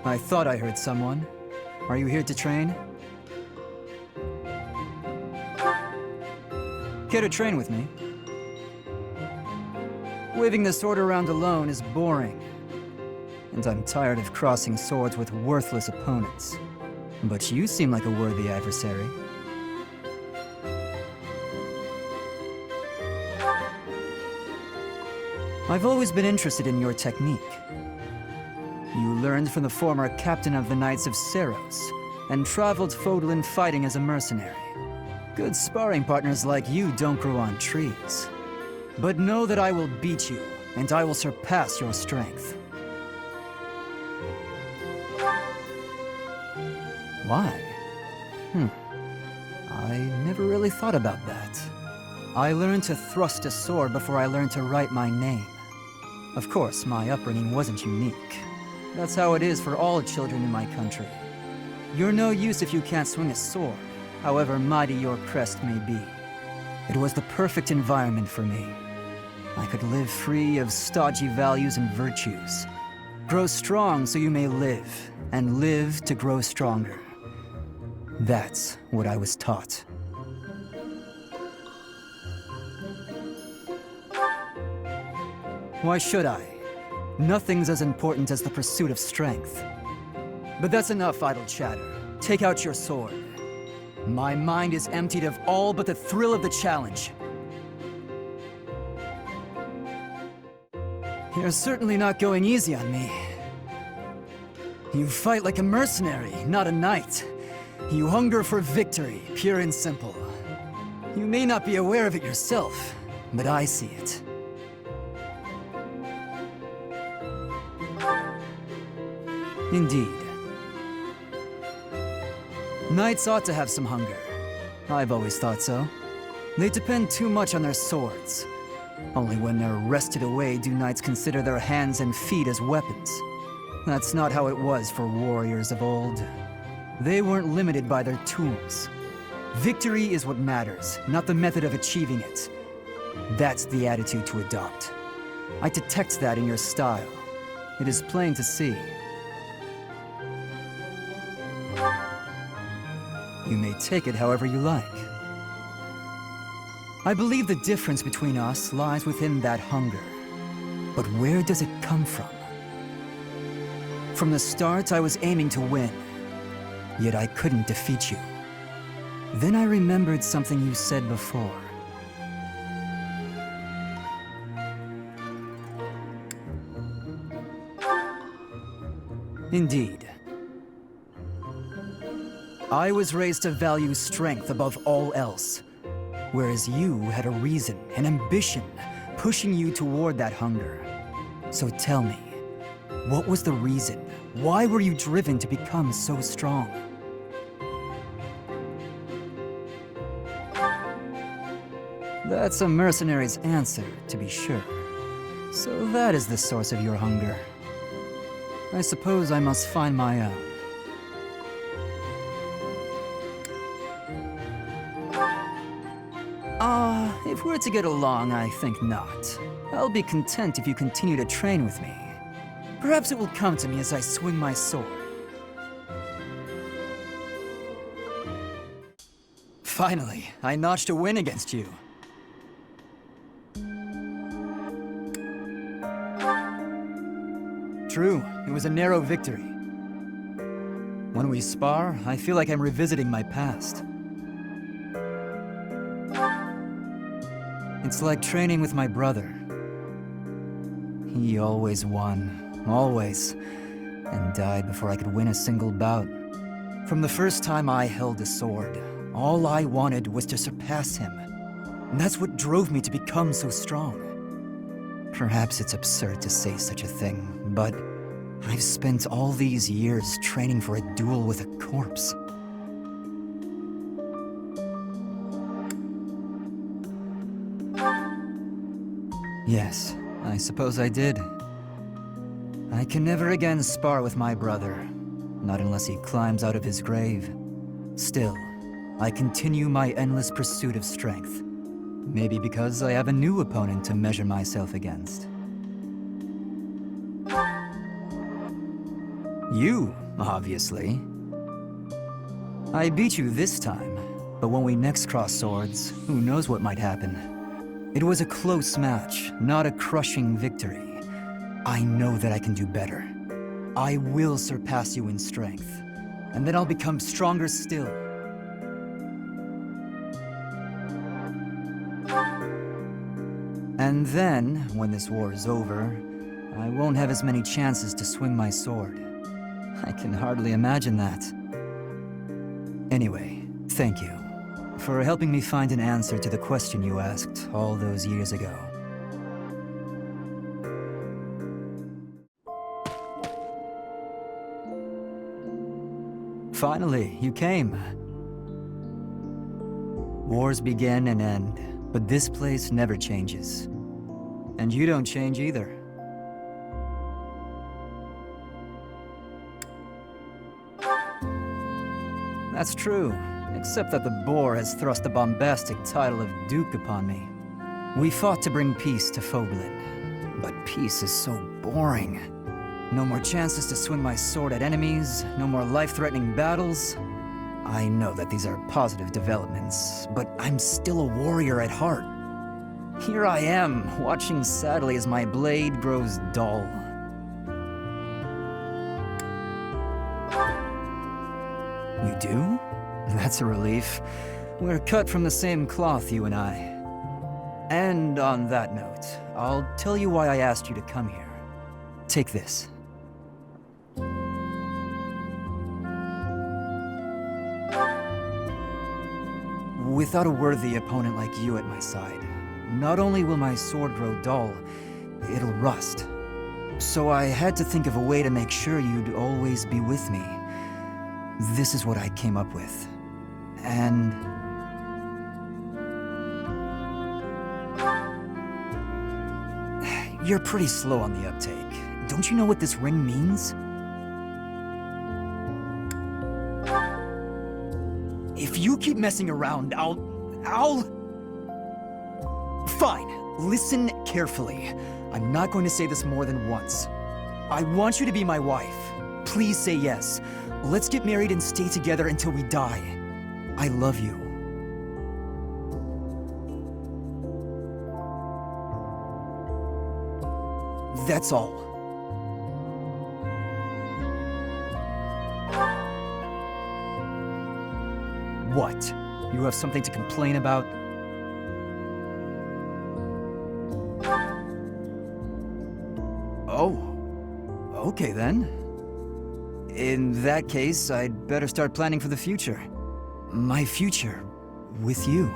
I thought I heard someone. Are you here to train? Care to train with me? Waving the sword around alone is boring. And I'm tired of crossing swords with worthless opponents. But you seem like a worthy adversary. I've always been interested in your technique. You learned from the former captain of the Knights of Seros, and traveled Fodlan fighting as a mercenary. Good sparring partners like you don't grow on trees. But know that I will beat you, and I will surpass your strength. Why? I never really thought about that. I learned to thrust a sword before I learned to write my name. Of course, my upbringing wasn't unique. That's how it is for all children in my country. You're no use if you can't swing a sword, however mighty your crest may be. It was the perfect environment for me. I could live free of stodgy values and virtues. Grow strong so you may live, and live to grow stronger. That's what I was taught. Why should I? Nothing's as important as the pursuit of strength. But that's enough idle chatter. Take out your sword. My mind is emptied of all but the thrill of the challenge. You're certainly not going easy on me. You fight like a mercenary, not a knight. You hunger for victory, pure and simple. You may not be aware of it yourself, but I see it. Indeed. Knights ought to have some hunger. I've always thought so. They depend too much on their swords. Only when they're wrested away do knights consider their hands and feet as weapons. That's not how it was for warriors of old. They weren't limited by their tools. Victory is what matters, not the method of achieving it. That's the attitude to adopt. I detect that in your style. It is plain to see. You may take it however you like. I believe the difference between us lies within that hunger. But where does it come from? From the start, I was aiming to win. Yet I couldn't defeat you. Then I remembered something you said before. Indeed. I was raised to value strength above all else, whereas you had a reason, an ambition, pushing you toward that hunger. So tell me, what was the reason? Why were you driven to become so strong? That's a mercenary's answer, to be sure. So that is the source of your hunger. I suppose I must find my own. If we're to get along, I think not. I'll be content if you continue to train with me. Perhaps it will come to me as I swing my sword. Finally, I notched a win against you. True, it was a narrow victory. When we spar, I feel like I'm revisiting my past. It's like training with my brother. He always won, always, and died before I could win a single bout. From the first time I held a sword, all I wanted was to surpass him. And that's what drove me to become so strong. Perhaps it's absurd to say such a thing, but I've spent all these years training for a duel with a corpse. Yes, I suppose I did. I can never again spar with my brother, not unless he climbs out of his grave. Still, I continue my endless pursuit of strength. Maybe because I have a new opponent to measure myself against. You, obviously. I beat you this time, but when we next cross swords, who knows what might happen. It was a close match, not a crushing victory. I know that I can do better. I will surpass you in strength, and then I'll become stronger still. And then, when this war is over, I won't have as many chances to swing my sword. I can hardly imagine that. Anyway, thank you for helping me find an answer to the question you asked all those years ago. Finally, you came. Wars begin and end, but this place never changes. And you don't change either. That's true, except that the boar has thrust the bombastic title of Duke upon me. We fought to bring peace to Foglin, but peace is so boring. No more chances to swing my sword at enemies, no more life-threatening battles. I know that these are positive developments, but I'm still a warrior at heart. Here I am, watching sadly as my blade grows dull. You do? That's a relief. We're cut from the same cloth, you and I. And on that note, I'll tell you why I asked you to come here. Take this. Without a worthy opponent like you at my side, not only will my sword grow dull, it'll rust. So I had to think of a way to make sure you'd always be with me. This is what I came up with. And... you're pretty slow on the uptake. Don't you know what this ring means? If you keep messing around, I'll... Fine. Listen carefully. I'm not going to say this more than once. I want you to be my wife. Please say yes. Let's get married and stay together until we die. I love you. That's all. What? You have something to complain about? Oh. Okay then. In that case, I'd better start planning for the future. My future with you.